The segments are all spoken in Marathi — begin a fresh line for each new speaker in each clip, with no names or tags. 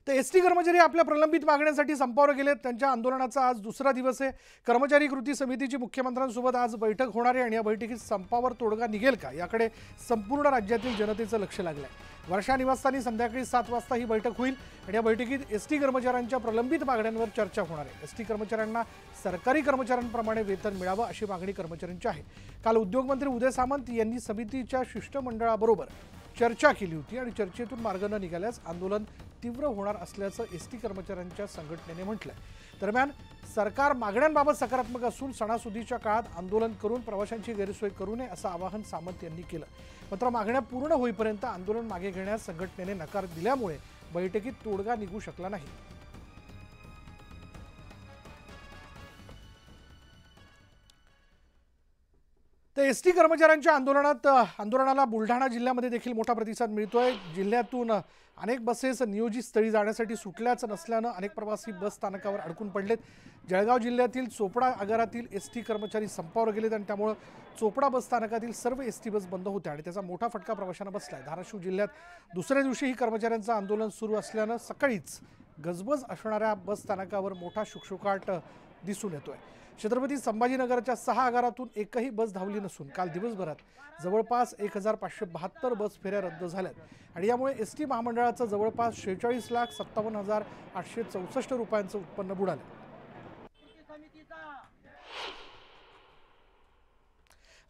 तर एसटी कर्मचारी आपल्या प्रलंबित मागण्यांसाठी संपावर गेलेत। त्यांच्या आंदोलनाचा आज दुसरा दिवस आहे। कर्मचारी कृती समितीची मुख्यमंत्र्यांसोबत आज बैठक होणार आहे आणि या बैठकीत संपावर तोडगा निघेल का याकडे संपूर्ण राज्यातील जनतेचं लक्ष लागलंय। वर्षा निवासस्थानी संध्याकाळी 7 वाजता ही बैठक होईल आणि या बैठकीत एसटी कर्मचाऱ्यांच्या प्रलंबित मागण्यांवर चर्चा होणार आहे। एसटी कर्मचाऱ्यांना सरकारी कर्मचाऱ्यांप्रमाणे वेतन मिळावं अशी मागणी कर्मचाऱ्यांची आहे। काल उद्योगमंत्री उदय सामंत यांनी समितीच्या शिष्टमंडळाबरोबर चर्चा केली होती आणि चर्चेतून मार्ग न निघाल्यास आंदोलन तीव्र होणार असल्याचं एसटी कर्मचाऱ्यांच्या संघटनेने म्हटलंय। दरम्यान सरकार मागण्यांबाबत सकारात्मक असून सणासुदीच्या काळात आंदोलन करून प्रवाशांची गैरसोय करू नये असं आवाहन सामंत यांनी केलं। मात्र मागण्या पूर्ण होईपर्यंत आंदोलन मागे घेण्यास संघटनेने नकार दिल्यामुळे बैठकीत तोडगा निघू शकला नाही। तर एसटी कर्मचाऱ्यांच्या आंदोलनाला बुलढाणा जिल्ह्यामध्ये देखील मोठा प्रतिसाद मिळतोय। जिल्ह्यातून अनेक बसेस नियोजित स्थळी जाण्यासाठी सुटल्याच नसल्यानं अनेक प्रवासी बस स्थानकावर अडकून पडलेत। जळगाव जिल्ह्यातील चोपडा आगारातील एसटी कर्मचारी संपावर गेलेत आणि त्यामुळे चोपडा बस स्थानकातील सर्व एसटी बस बंद होत्या आणि त्याचा मोठा फटका प्रवाशांना बसलाय। धाराशिव जिल्ह्यात दुसऱ्या दिवशीही कर्मचाऱ्यांचं आंदोलन सुरू असल्यानं सकाळीच गजबज असणाऱ्या बस स्थानकावर मोठा शुकशुकाट दिसून येतोय। छत्रपती संभाजीनगरच्या 6 आगारातून एकही बस धावली नसून काल दिवसभरात जवळपास 1572 बस फेऱ्या रद्द झाल्यात आणि यामुळे एसटी महामंडळाचं जवळपास 46,57,864 रुपयांचं उत्पन्न बुडालं।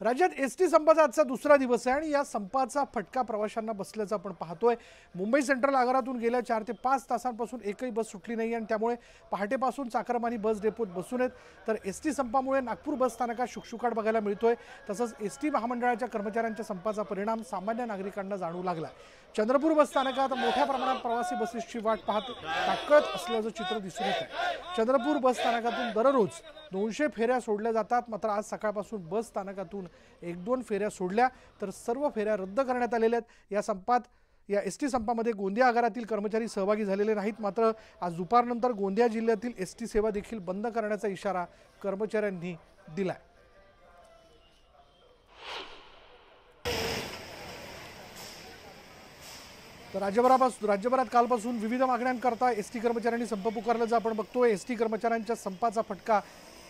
राज्यात एसटी संपाचा आजचा दुसरा दिवस आहे आणि या संपाचा फटका प्रवाशांना बसल्याचं आपण पाहतोय। मुंबई सेंट्रल आगारातून गेल्या 4 ते 5 तासांपासून एकही बस सुटली नाही आणि त्यामुळे पहाटेपासून चाकरमानी बस डेपोत बसून आहेत। तर एसटी संपामुळे नागपूर बस स्थानकात शुकशुकाट बघायला मिळतोय। तसंच एसटी महामंडळाच्या कर्मचाऱ्यांच्या संपाचा परिणाम सामान्य नागरिकांना जाणवू लागला। चंद्रपूर बस स्थानकात मोठ्या प्रमाणात प्रवासी बसेसची वाट पाहत ताटकळत असल्याचं चित्र दिसून येत आहे। चंद्रपूर बस स्थानकातून दररोज 200 फेऱ्या सोडल्या जातात, मात्र आज सकाळपासून बस स्थानकातून 1-2 फेऱ्या सोडल्या तर सर्व फेऱ्या रद्द करण्यात आलेल्या आहेत। या एसटी संपामध्ये गोंदिया आगारातील कर्मचारी सहभागी झालेले नाहीत, मात्र आज दुपारनंतर गोंदिया जिल्ह्यातील एसटी सेवा देखील बंद करण्याचा इशारा कर्मचाऱ्यांनी दिलाय। तर राज्यभरात कालपासून विविध मागण्यांकरता एसटी कर्मचाऱ्यांनी संप पुकारल्याचं आपण बघतोय। एसटी कर्मचाऱ्यांच्या संपाचा फटका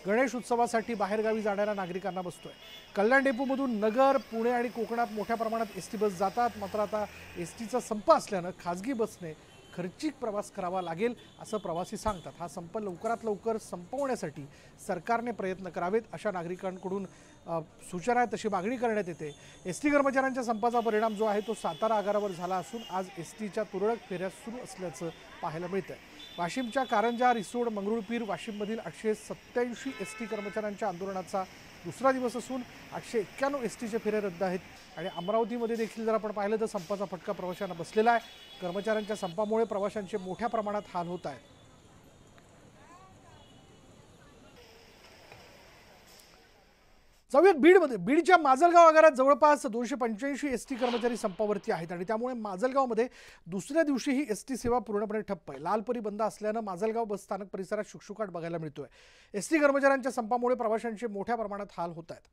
गणेश उत्सवासाठी बाहेरगावी जाणाऱ्या नागरिकांना बसतोय। कल्याण डेपोमधून नगर, पुणे आणि कोकणात मोठ्या प्रमाणात एसटी बस जातात, मात्र आता एसटीचा संप असल्यानं खासगी बसने खर्चिक प्रवास करावा लागेल असं प्रवासी सांगतात। हा संप लवकरात लवकर संपवण्यासाठी सरकारने प्रयत्न करावेत अशा नागरिकांकडून सूचना आहे, तशी मागणी करण्यात येते। एसटी कर्मचाऱ्यांच्या संपाचा परिणाम जो आहे तो सातारा आगारावर झाला असून आज एसटीच्या तुरळक फेऱ्या सुरू असल्याचं पाहायला मिळतंय। वाशिमच्या कारंजा, रिसोड, मंगरुळपीर, वाशिममधील 887 एसटी कर्मचाऱ्यांच्या आंदोलनाचा दुसरा दिवस असून 891 एसटीचे फेऱ्या रद्द आहेत आणि अमरावतीमध्ये देखील जर आपण पाहिलं तर संपाचा फटका प्रवाशांना बसलेला आहे। कर्मचाऱ्यांच्या संपामुळे प्रवाशांचे मोठ्या प्रमाणात हाल होत आहेत। जाऊयात बीडच्या माजलगाव आगारात जवळपास 285 एसटी कर्मचारी संपावरती आहेत आणि त्यामुळे माजलगावमध्ये दुसऱ्या दिवशीही एसटी सेवा पूर्णपणे ठप्प आहे। लालपरी बंद असल्यानं माजलगाव बस स्थानक परिसरात शुकशुकाट बघायला मिळतोय। एसटी कर्मचाऱ्यांच्या संपामुळे प्रवाशांचे मोठ्या प्रमाणात हाल होत आहेत।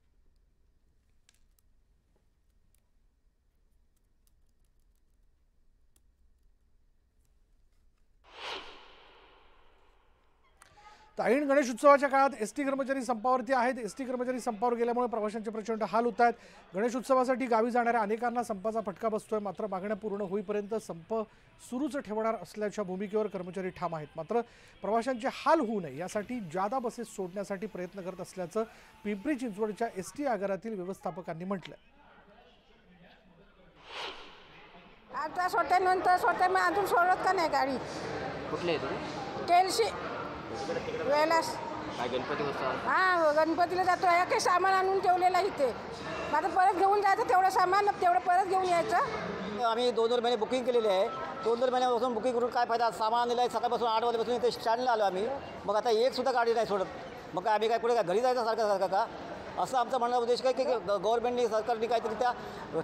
ऐन गणेश उत्सवाच्या काळात एसटी कर्मचारी संपावरती आहेत। एसटी कर्मचारी संपावर गेल्यामुळे प्रवाशांचे प्रचंड हाल होत आहेत। गणेश उत्सवासाठी गावी जाणाऱ्या अनेकांना संपाचा फटका बसतोय, मात्र मागण्या पूर्ण होईपर्यंत संप सुरूच ठेवणार असल्याच्या भूमिकेवर कर्मचारी ठाम आहेत। मात्र प्रवाशांचे हाल होऊ नये यासाठी जादा बसेस सोडण्यासाठी प्रयत्न करत असल्याचं पिंपरी चिंचवडच्या एसटी आगारातील व्यवस्थापकांनी म्हटलंय।
आता सोडल्यानंतर मग अजून सोडत का नाही गाडी?
कुठले तुम्ही?
टेलशी वेलास
काय गणपती बसतात?
हां, गणपतीला जातो आहे, काही सामान आणून ठेवलेलं आहे इथे। आता परत घेऊन जायचं, तेवढं सामान तेवढं परत घेऊन यायचं।
आम्ही 2-2 महिने बुकिंग केलेली आहे। 2-2 महिन्यापासून बुकिंग करून काय फायदा? सामान आणलेलं आहे, सकाळपासून 8 वाजल्यापासून इथे स्टँडला आलो आम्ही। मग आता एक सुद्धा गाडी नाही सोडत। मग आम्ही काय पुढे घरी जायचं सारखं का? असं आमचा म्हणणं उद्देश काय की गव्हर्नमेंटने, सरकारने काहीतरी त्या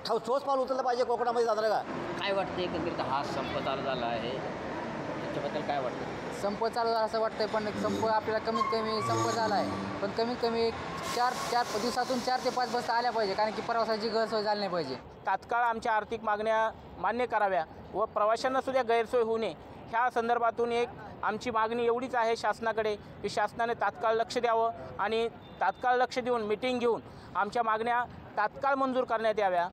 ठोस पाऊल उचललं पाहिजे कोकणामध्ये जाणाऱ्या का?
काय वाटतं एकंदरीत हा संप चालू झाला आहे, त्याच्याबद्दल काय वाटतं?
संप चालू झाला असं वाटतंय, पण संप आपल्याला कमीत कमी संप झाला आहे, पण कमीत कमी 4 दिवसातून 4 ते 5 बस आल्या पाहिजे, कारण की प्रवासाची गैरसोय झाली नाही पाहिजे।
तात्काळ आमच्या आर्थिक मागण्या मान्य कराव्या व प्रवाशांना सुद्धा गैरसोय होऊ नये ह्या संदर्भातून एक आमची मागणी एवढीच आहे शासनाकडे की शासनाने तात्काळ लक्ष द्यावं आणि तात्काळ लक्ष देऊन मिटिंग घेऊन आमच्या मागण्या तात्काळ मंजूर करण्यात याव्या.